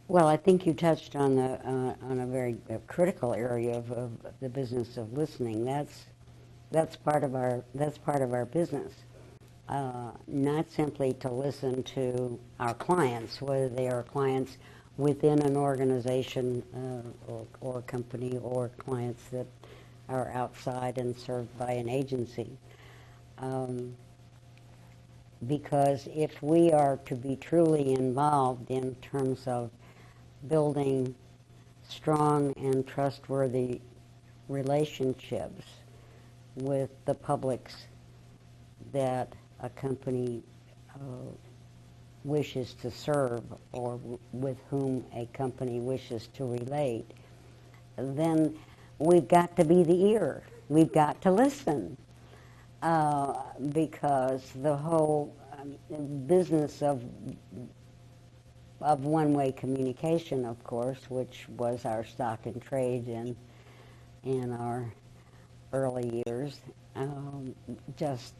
Well, I think you touched on a very critical area of the business of listening. That's part of our business. Not simply to listen to our clients, whether they are clients within an organization or company, or clients that are outside and served by an agency. Um, because if we are to be truly involved in terms of building strong and trustworthy relationships with the publics that a company uh, wishes to serve, or with whom a company wishes to relate, then we've got to be the ear. We've got to listen. Because the whole business of one-way communication, of course, which was our stock and trade in our early years, just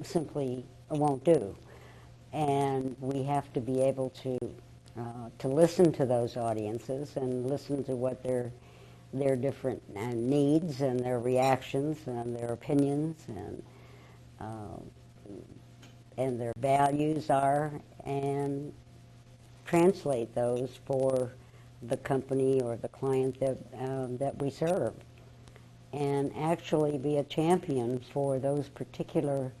simply won't do, and we have to be able to listen to those audiences and listen to what their different needs and their reactions and their opinions uh, and their values are, and translate those for the company or the client that we serve, and actually be a champion for those particular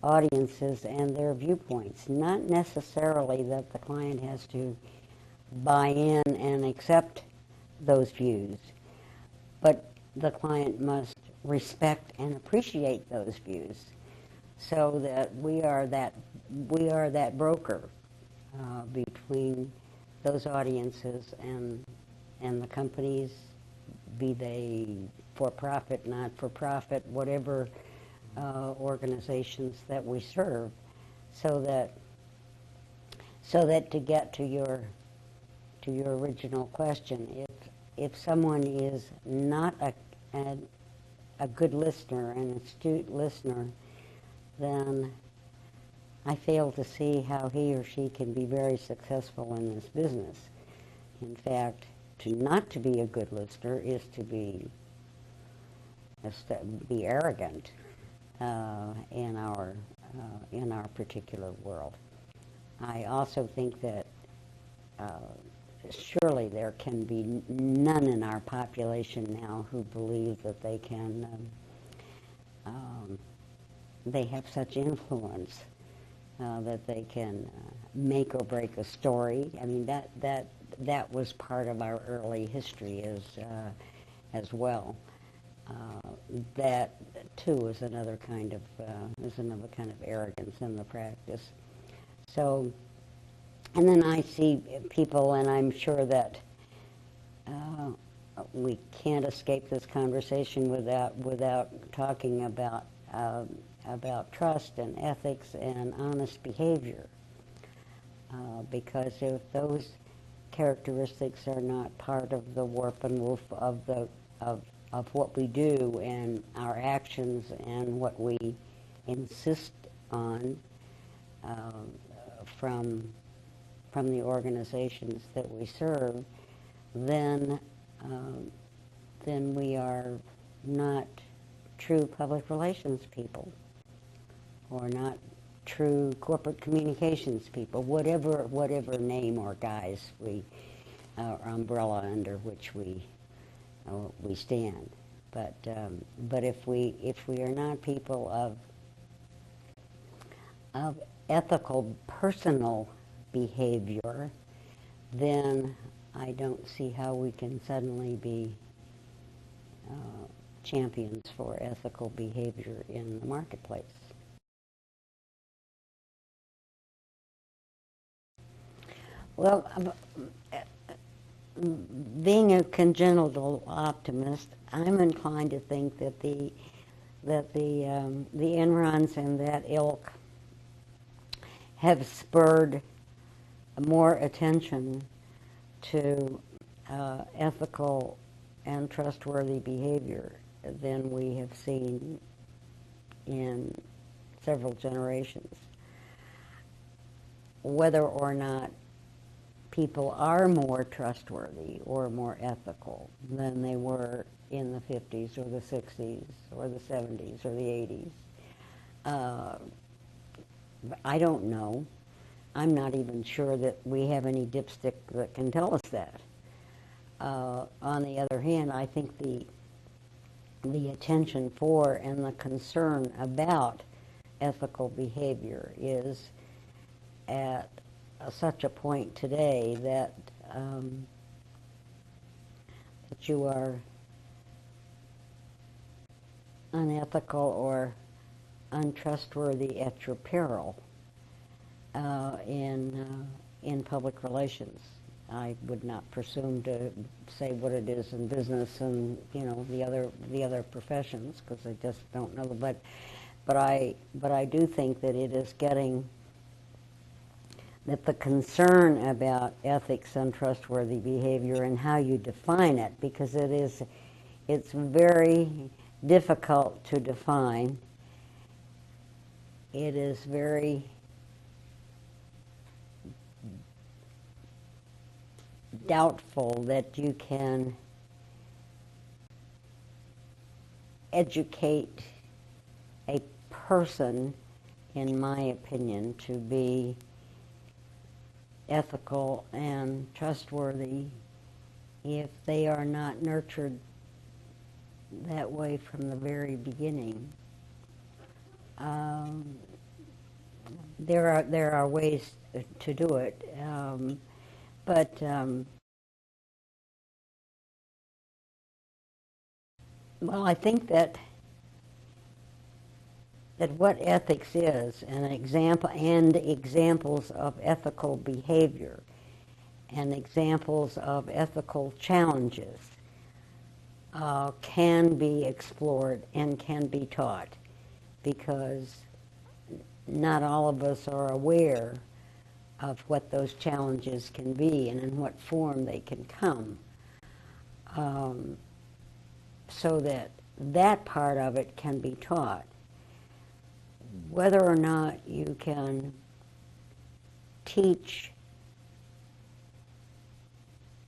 audiences and their viewpoints. Not necessarily that the client has to buy in and accept those views, but the client must respect and appreciate those views, so that we are that broker between those audiences and the companies, be they for profit, not for profit, whatever organizations that we serve, so that to get to your original question, if someone is not a good listener, an astute listener, then I fail to see how he or she can be very successful in this business. In fact, not to be a good listener is to be arrogant in our particular world. I also think that surely there can be none in our population now who believe that they have such influence that they can make or break a story. I mean, that was part of our early history as well. That too is another kind of arrogance in the practice. So, and then I see people, and I'm sure that we can't escape this conversation without talking about trust and ethics and honest behavior. Because if those characteristics are not part of the warp and woof of what we do and our actions and what we insist on from the organizations that we serve, then we are not true public relations people, or not true corporate communications people, whatever name or guise or umbrella under which we stand. But if we are not people of ethical personal behavior, then I don't see how we can suddenly be champions for ethical behavior in the marketplace. Well, being a congenital optimist, I'm inclined to think that the Enrons and that ilk have spurred more attention to ethical and trustworthy behavior than we have seen in several generations. Whether or not people are more trustworthy or more ethical than they were in the 50s or the 60s or the 70s or the 80s. I don't know. I'm not even sure that we have any dipstick that can tell us that. On the other hand, I think the attention for and the concern about ethical behavior is at such a point today that that you are unethical or untrustworthy at your peril in public relations. I would not presume to say what it is in business and the other professions, because I just don't know. But I do think that it is getting that the concern about ethics and trustworthy behavior and how you define it, because it's very difficult to define. It is very doubtful that you can educate a person, in my opinion, to be ethical and trustworthy if they are not nurtured that way from the very beginning. There are ways to do it, but well, I think that what ethics is, and examples of ethical behavior, and examples of ethical challenges can be explored and can be taught, because not all of us are aware of what those challenges can be and in what form they can come. So that part of it can be taught. Whether or not you can teach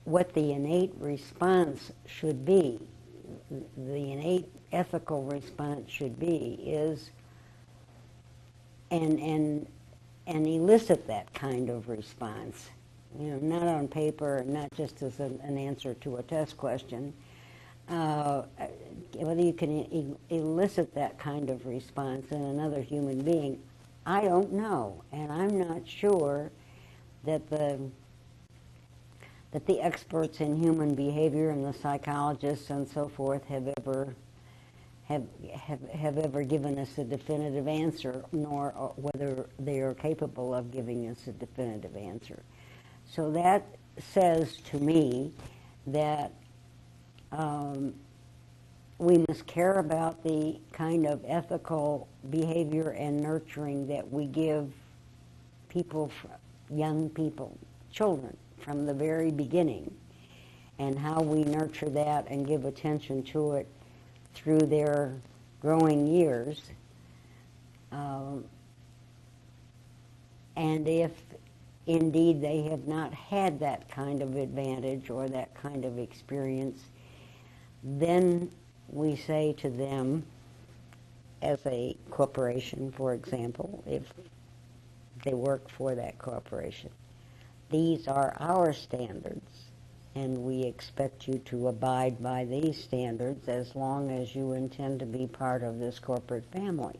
what the innate response should be, the innate ethical response should be, is and elicit that kind of response. Not on paper, not just as an answer to a test question. Whether you can elicit that kind of response in another human being, I don't know, and I'm not sure that the experts in human behavior and the psychologists and so forth have ever given us a definitive answer, nor whether they are capable of giving us a definitive answer. So that says to me that we must care about the kind of ethical behavior and nurturing that we give people, young people, children, from the very beginning, and how we nurture that and give attention to it through their growing years. And if indeed they have not had that kind of advantage or that kind of experience, then we say to them, as a corporation, for example, if they work for that corporation, these are our standards, and we expect you to abide by these standards as long as you intend to be part of this corporate family.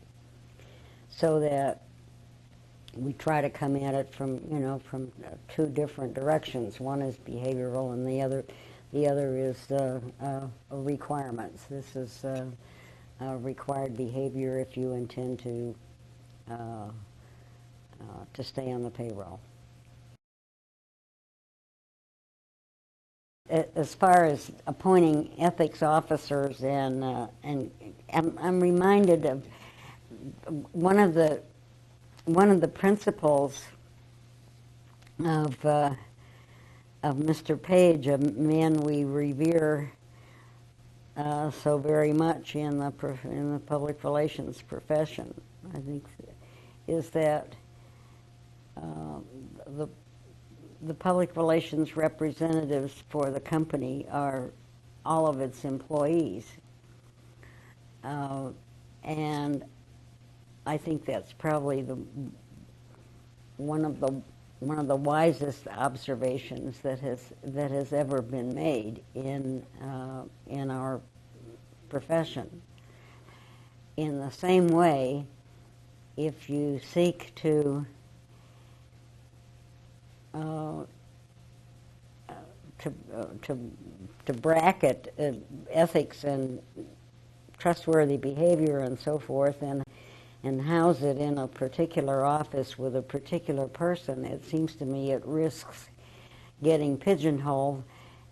So that we try to come at it from two different directions. One is behavioral, and the other is requirements. This is required behavior if you intend to stay on the payroll. As far as appointing ethics officers, and I'm reminded of one of the principles of Mr. Page, a man we revere so very much in the public relations profession, I think, is that the public relations representatives for the company are all of its employees. And I think that's probably one of the wisest observations that has ever been made in our profession. In the same way, if you seek to bracket ethics and trustworthy behavior and so forth, and house it in a particular office with a particular person, it seems to me it risks getting pigeonholed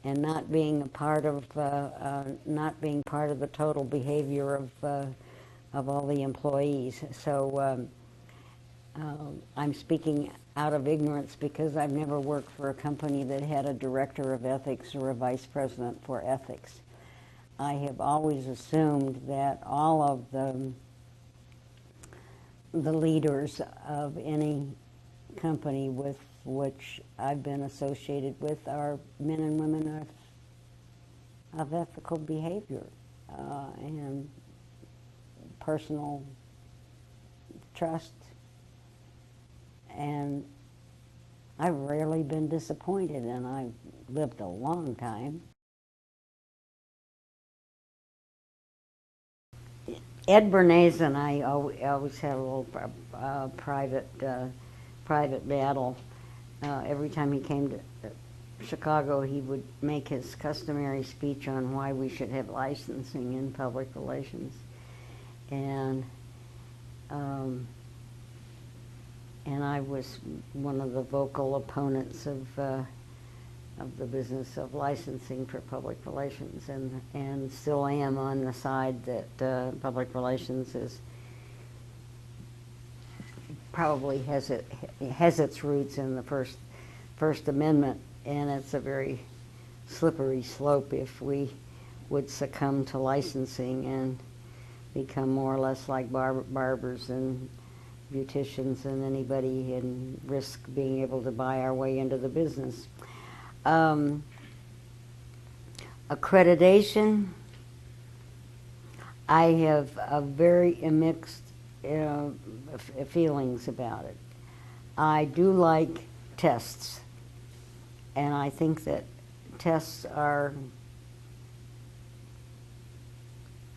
and not being a part of the total behavior of all the employees. So I'm speaking out of ignorance because I've never worked for a company that had a director of ethics or a vice president for ethics. I have always assumed that all of the leaders of any company with which I've been associated with are men and women of ethical behavior and personal trust. And I've rarely been disappointed, and I've lived a long time. Ed Bernays and I always had a little private battle. Every time he came to Chicago, he would make his customary speech on why we should have licensing in public relations, and I was one of the vocal opponents of the business of licensing for public relations, and still am on the side that public relations is probably has its roots in the First Amendment, and it's a very slippery slope if we would succumb to licensing and become more or less like barbers and beauticians and anybody, and risk being able to buy our way into the business. Accreditation, I have very mixed feelings about it. I do like tests, and I think that tests are,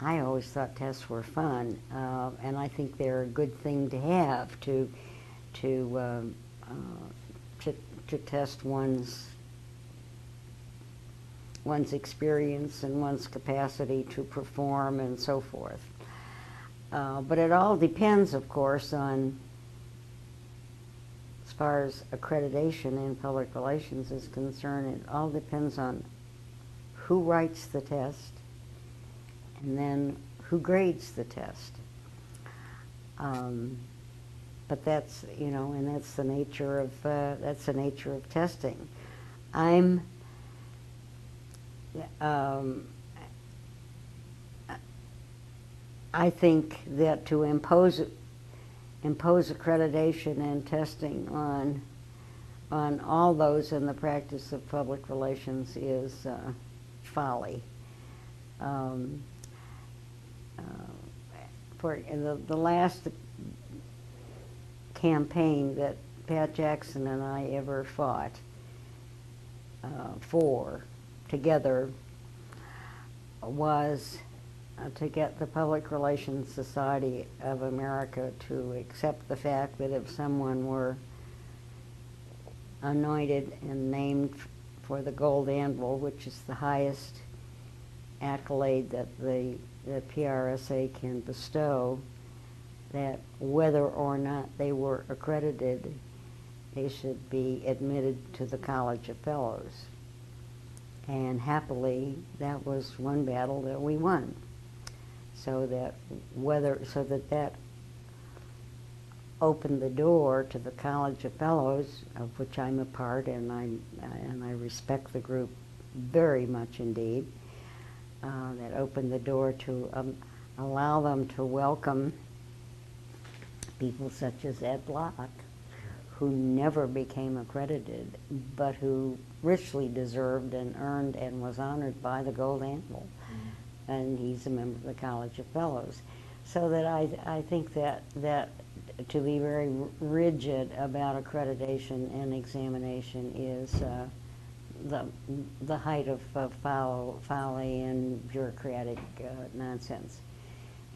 I always thought tests were fun, and I think they're a good thing to have to test one's experience and one's capacity to perform and so forth. But it all depends, of course, on, as far as accreditation in public relations is concerned, it all depends on who writes the test and then who grades the test. But that's, and that's the nature of testing. I think that to impose accreditation and testing on all those in the practice of public relations is folly. For the last campaign that Pat Jackson and I ever fought for together was to get the Public Relations Society of America to accept the fact that if someone were anointed and named for the Gold Anvil, which is the highest accolade that the PRSA can bestow, that whether or not they were accredited, they should be admitted to the College of Fellows. And happily, that was one battle that we won. So that opened the door to the College of Fellows, of which I'm a part, and I respect the group very much indeed. That opened the door to allow them to welcome people such as Ed Block, who never became accredited, but who richly deserved and earned and was honored by the Gold Anvil. And he's a member of the College of Fellows. So that I think that to be very rigid about accreditation and examination is the height of folly and bureaucratic nonsense.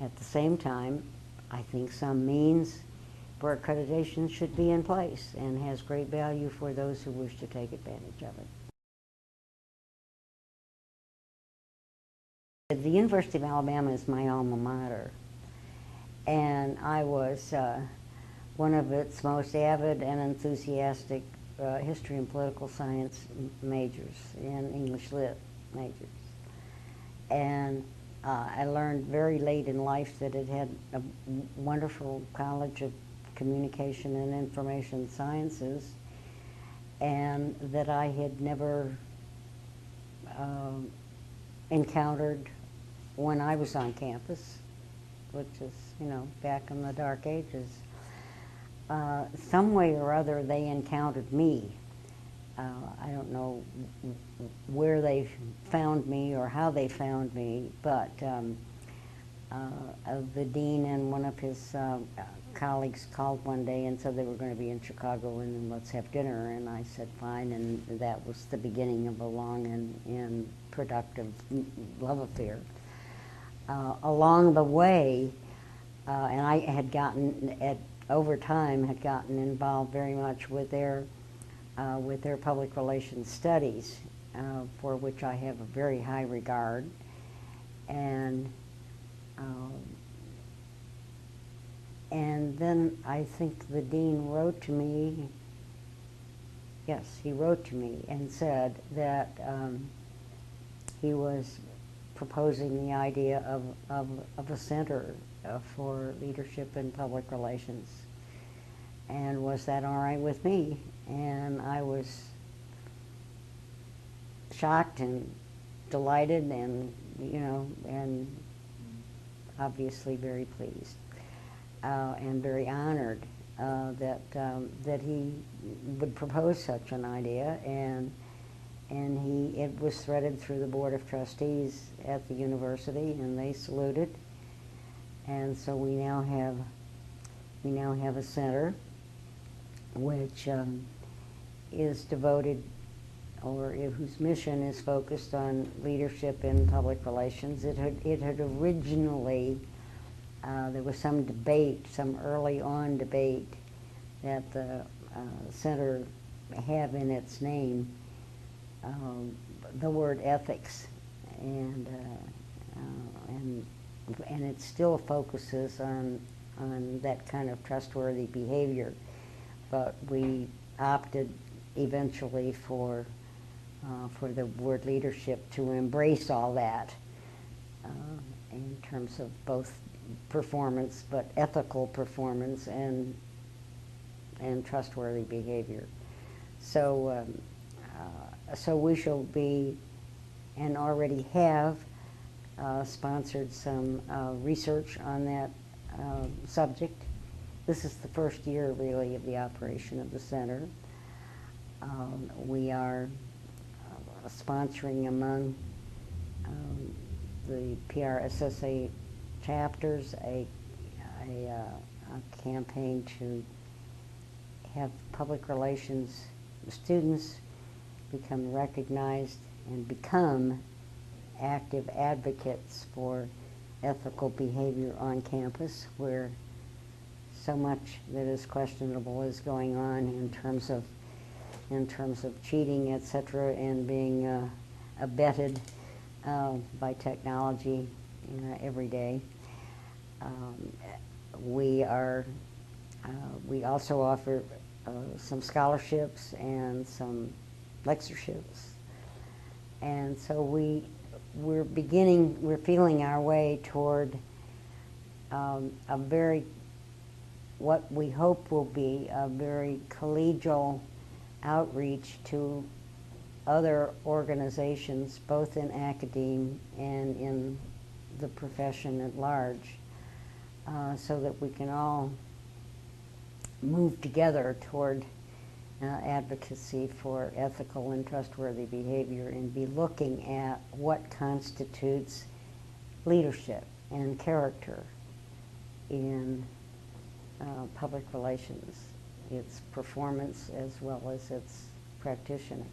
At the same time, I think some means for accreditation should be in place and has great value for those who wish to take advantage of it. The University of Alabama is my alma mater, and I was one of its most avid and enthusiastic history and political science majors and English lit majors. And I learned very late in life that it had a wonderful College of Communication and Information Sciences, and that I had never encountered when I was on campus, which is, you know, back in the dark ages. Some way or other they encountered me. I don't know where they found me or how they found me, but the dean and one of his colleagues called one day and said they were going to be in Chicago and let's have dinner, and I said fine, and that was the beginning of a long and productive love affair. Along the way, and I had gotten, over time, had gotten involved very much with their public relations studies, for which I have a very high regard. And then I think the dean wrote to me, yes, he wrote to me and said that he was proposing the idea of a center for leadership in public relations. And was that all right with me? And I was shocked and delighted and, you know, and obviously very pleased and very honored that he would propose such an idea, and it was threaded through the Board of Trustees at the university, and they saluted, and so we now have a center which is devoted, or whose mission is focused on leadership in public relations. It had originally, there was some debate, some early on debate, that the center have in its name the word ethics, and it still focuses on that kind of trustworthy behavior, but we opted eventually for the word leadership to embrace all that in terms of both performance, but ethical performance and trustworthy behavior. So so we shall be, and already have, sponsored some research on that subject. This is the first year, really, of the operation of the center. We are sponsoring among the PRSSA chapters a campaign to have public relations students become recognized and become active advocates for ethical behavior on campus, where so much that is questionable is going on in terms of cheating, etc., and being abetted by technology every day. We also offer some scholarships and some lectureships, and so we're feeling our way toward a very, what we hope will be a very collegial outreach to other organizations, both in academia and in the profession at large, so that we can all move together toward advocacy for ethical and trustworthy behavior and be looking at what constitutes leadership and character in public relations, its performance as well as its practitioning.